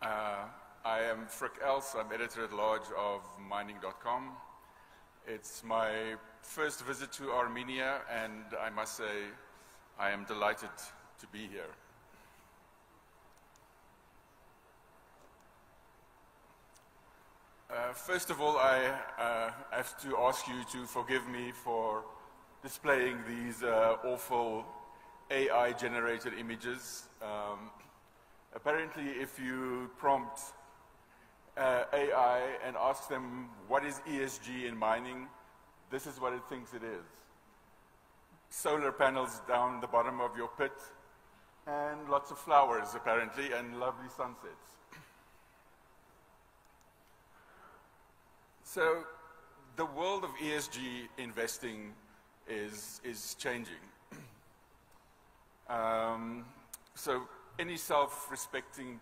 I am Frick Els, I'm editor-at-large of mining.com. It's my first visit to Armenia, and I must say I am delighted to be here. First of all, I have to ask you to forgive me for displaying these awful AI-generated images. Apparently, if you prompt AI and ask them what is ESG in mining, this is what it thinks it is. Solar panels down the bottom of your pit, and lots of flowers, apparently, and lovely sunsets. So, the world of ESG investing is changing. So, any self-respecting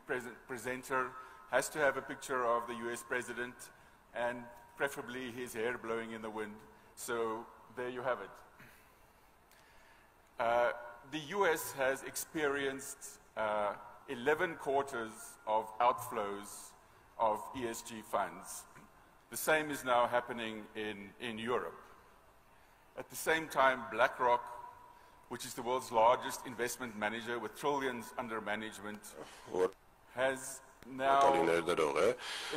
presenter has to have a picture of the US president and preferably his hair blowing in the wind. So there you have it. The US has experienced 11 quarters of outflows of ESG funds. The same is now happening in Europe. At the same time, BlackRock, which is the world's largest investment manager with trillions under management, has now, in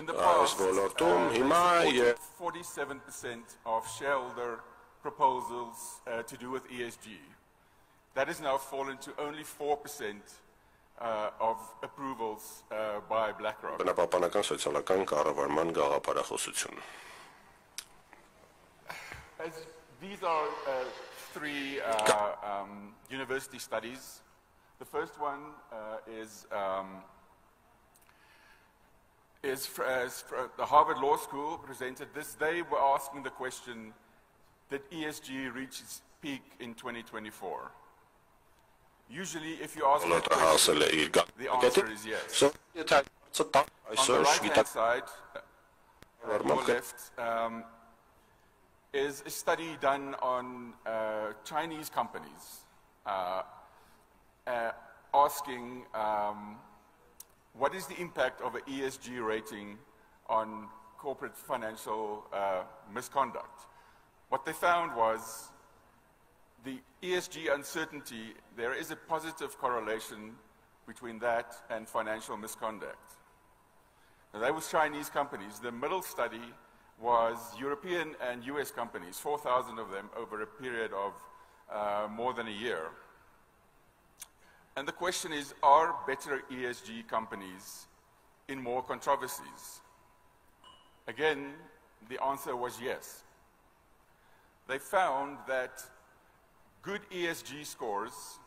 the past, 47% of shareholder proposals to do with ESG. That has now fallen to only 4% of approvals by BlackRock. These are three university studies. The first one is the Harvard Law School presented this. They were asking the question, did ESG reach its peak in 2024? Usually, if you ask that question, the answer is yes. On the right-hand side, your left, is a study done on Chinese companies asking what is the impact of an ESG rating on corporate financial misconduct. What they found was the ESG uncertainty, there is a positive correlation between that and financial misconduct. Now, that was Chinese companies. The middle study was European and US companies, 4,000 of them over a period of more than a year. And the question is, are better ESG companies in more controversies? Again, the answer was yes. They found that good ESG scores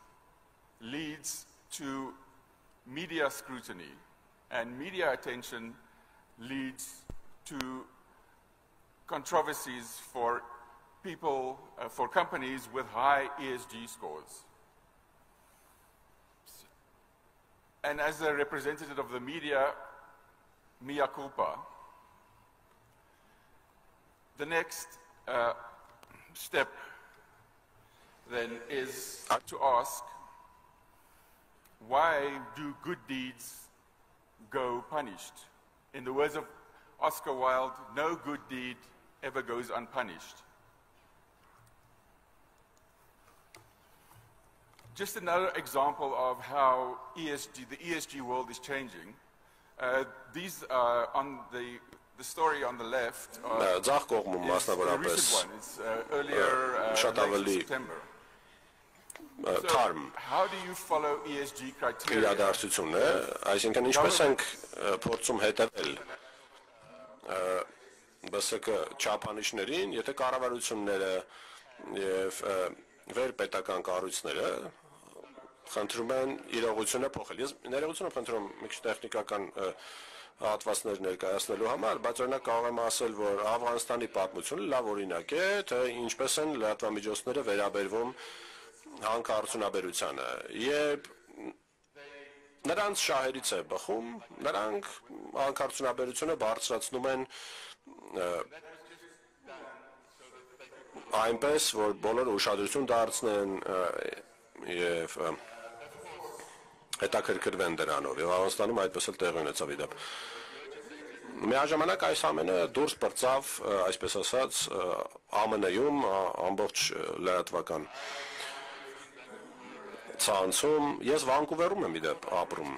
leads to media scrutiny, and media attention leads to controversies for people, for companies with high ESG scores. And as a representative of the media, mea culpa. The next step then is to ask, why do good deeds go punished? In the words of Oscar Wilde, no good deed ever goes unpunished. Just another example of how the ESG world is changing. These are on the story on the left is the recent one. It's earlier late September. So, how do you follow ESG criteria? Բսկը չափանիշներին, եթե կառավարությունները եւ վերպետական կառույցները խնդրում են իրողությունը փոխել։ Ես ներողություն եմ խնդրում մի քիչ տեխնիկական հատվածներ ներկայացնելու համար, բայց օրինակ կարող եմ ասել, որ Աֆղանստանի պատմությունը լավ օրինակ է, թե ինչպես են լրատվամիջոցները վերաբերվում հանքարդյունաբերությանը։ Երբ նրանց շահերից է բխում, նրանք հանքարդյունաբերությունը բարձրացնում են այնպես, որ բոլորը ուշադրություն դարձնեն եւ հետաքրքրվեն դրանով եւ Հայաստանում այդպես էլ տեղի ունեցավ իդեպ։ Միաժամանակ այս ամենը դուրս բրծավ, այսպես ասած, ԱՄՆ-ում ամբողջ լրատվական ցանցում, ես Վանկուվերում եմ իդեպ ապրում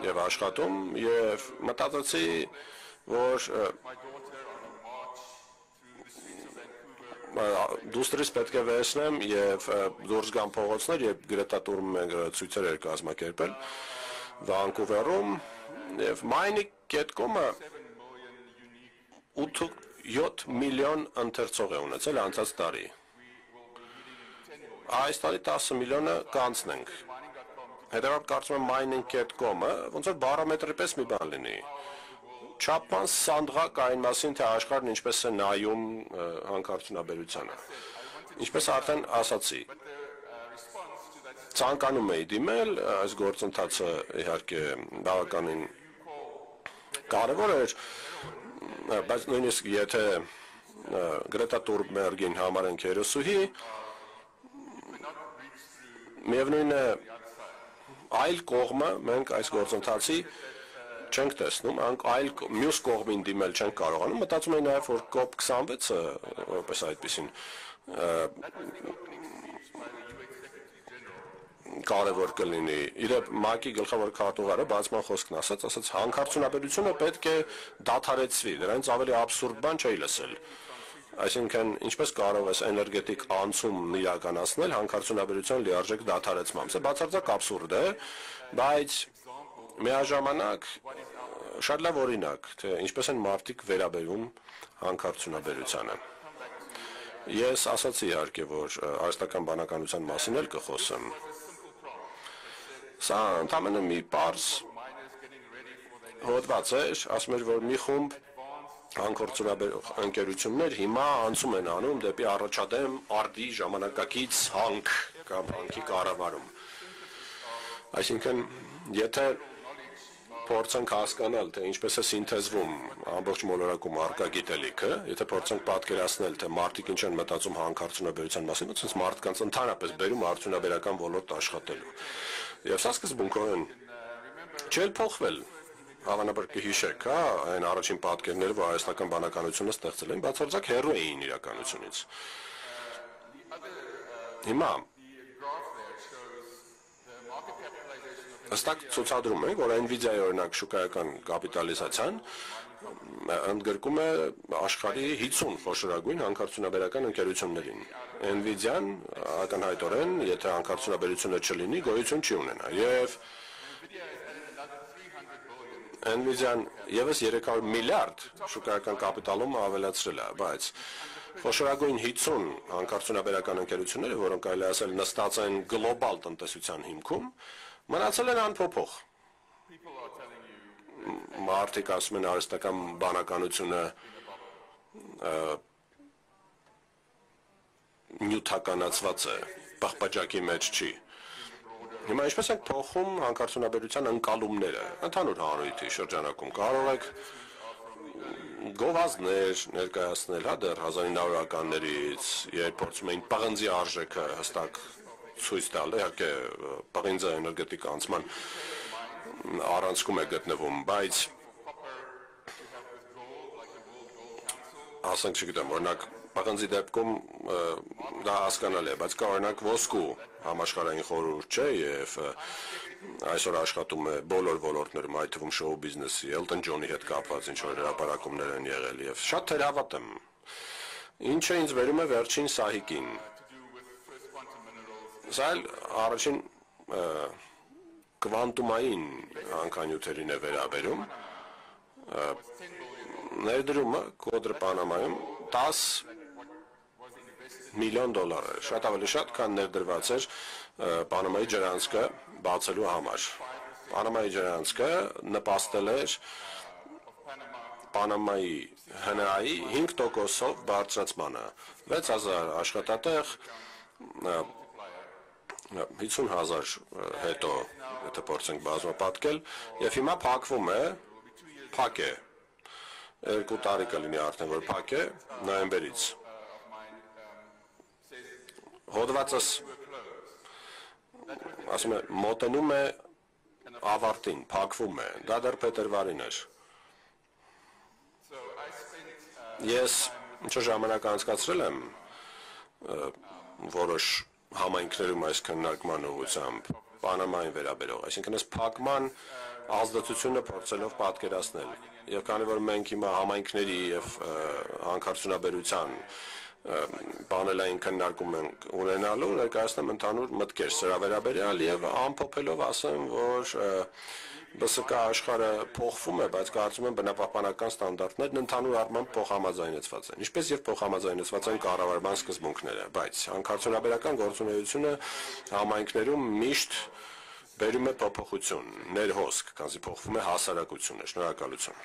եւ աշխատում եւ մտածեցի, որ դուստրիս պետք է վերցնեմ եւ դուրս գամ փողոցներ եւ Գրետա Թունբերգ ցույցեր էր կազմակերպել Վանկուվերում եւ MyNick.com-ը 7 միլիոն ընթերցող է ունեցել անցած տարի։ Այս տարի 10 միլիոնը կանցնենք։ Հետևաբար կարծում եմ MyNick.com-ը ոնց որ բարոմետրի պես մի բան լինի։ Չափման սանդղակ այն մասին, թե աշխարհն ինչպես է նայում հանքարդյունաբերությանը։ Ինչպես արդեն ասացի, ցանկանում էի դիմել, այս գործընթացը իհարկե բավականին կարևոր էր, բայց նույնիսկ եթե Գրետա Թունբերգին համարենք հերոսուհի, միևնույն է այլ կողմը մենք այս գործընթացի չենք տեսնում, այլ մյուս կողմին դիմել չենք կարողանում, մտածում եմ նաև, որ COP26-ը, որպես այդպեսին, կարևոր կլինի։ Իրեւ ՄԱԿ-ի գլխավոր քարտուղարը բացման խոսքն ասաց հանքարդյունաբերությունը պետք է դադարեցվի, դրանից ավելի աբսուրդ բան չէի լսել։ Այսինքն, ինչպես կարող ես էներգետիկ անցում իրականացնել հանքարդյունաբերության լիարժեք դադարեցմամբ։ Սա բացարձակ աբսուրդ է, բայց միաժամանակ շատ լավ օրինակ, թե ինչպես են մարդիկ վերաբերվում հանքարդյունաբերությանը։ Ես ասացի իհարկե, որ արհեստական բանականության մասին էլ կխոսեմ։ Սա ընդամենը մի պարզ հոդված էր, ասում էր, որ մի խումբ հանքարդյունաբերող ընկերություններ հիմա անցում են անում դեպի առաջադեմ արդի ժամանակակից հանք կամ հանքի կառավարում։ Այսինքն, եթե փորձենք հասկանալ, թե ինչպես է սինթեզվում ամբողջ մոլորակում առկա գիտելիքը, եթե փորձենք պատկերացնել, թե մարդիկ ինչ են մտածում հանքարդյունաբերության մասին, ոնց մարդկանց ընդհանրապես բերում արդյունաբերական ոլորտ աշխատելու։ Եվ սա սկզբունքորեն չէր փոխվել, հավանաբար կհիշեք, այն առաջին պատկերները, որ արհեստական բանականությունը ստեղծել են, բացարձակ հեռու էին իրականությունից։ Հիմա հստակ ցուցադրում է, որ Nvidia-ի օրինակ շուկայական կապիտալիզացիան ընդգրկում է աշխարհի 50 խոշորագույն հանքարդյունաբերական ընկերություններին։ Nvidia-ն ակնհայտորեն, եթե հանքարդյունաբերությունը չլինի, գոյություն չի ունենա։ Եվ Nvidia-ն եւս 300 միլիարդ շուկայական կապիտալում ավելացրել է, բայց խոշորագույն 50 հանքարդյունաբերական ընկերությունները, որոնք կարելի ասել նստած են գլոբալ տնտեսության հիմքում, մնացել են անփոփոխ։ Մարդիկ ասում են արհեստական բանականությունը նյութականացված է, պղպաջակի մեջ չի։ Հիմա ինչպես ենք փոխում հանքարդյունաբերության ընկալումները ընդհանուր հանրույթի շրջանակում։ Կարող եք գովազդներ ներկայացնել, դեռ 1900-ականներից, երբ փորձում էին պղնձի արժեքը հստակ ցույց տալ, իհարկե պղինձը էներգետիկ անցման առանցքում է գտնվում, բայց ասենք չգիտեմ, օրինակ պղնձի դեպքում դա հասկանալի է, բայց կա օրինակ ոսկու համաշխարհային խորհուրդ չէ եւ այսօր աշխատում է բոլոր ոլորտներում, այդ թվում շոու բիզնեսի, Elton John-ի հետ կապված ինչ որ հրապարակումներ են եղել եւ շատ թերահավատ եմ։ Ինչը ինձ վերում է վերջին սահիկին։ Սա առաջին կվանտումային հանքանյութերին է վերաբերում, ներդրումը կոդրը Պանամայում 10 միլիոն դոլար է, շատ ավելի շատ, քան ներդրված էր Պանամայի ջրանցքը բացելու համար։ Պանամայի ջրանցքը նպաստել էր Պանամայի ՀՆԱ-ի 5%-ով բարձրացմանը, 6000 աշխատատեղ, 50,000 հետո, եթե փորձենք բազմապատկել, եւ հիմա փակվում է, փակ է, 2 տարի կլինի արդեն, որ փակ է, նոյեմբերից։ Հոդվածս ասում է մոտենում է ավարտին, փակվում է, դա դեռ փետրվարին էր։ Ես ինչ ժամանակ անցկացրել եմ որոշ համայնքներում այս քննարկման ուղղությամբ Պանամային վերաբերող, այսինքն այս փակման ազդեցությունը փորձելով պատկերացնել։ Եվ քանի որ մենք հիմա համայնքների եւ հանքարդյունաբերության պանելային քննարկում ենք ունենալու, ներկայացնեմ ընդհանուր մտքեր սրա վերաբերյալ եւ ամփոփելով ասեմ, որ ԲՍԿ աշխարհը փոխվում է, բայց կարծում եմ բնապահպանական ստանդարտներն ընդհանուր առմամբ փոխհամաձայնեցված են։ Ինչպես եւ փոխհամաձայնեցված են կառավարման սկզբունքները, բայց հանքարդյունաբերական գործունեությունը համայնքներում միշտ բերում է փոփոխություն, ներհոսք, քանզի փոխվում է հասարակությունը։ Շնորհակալություն։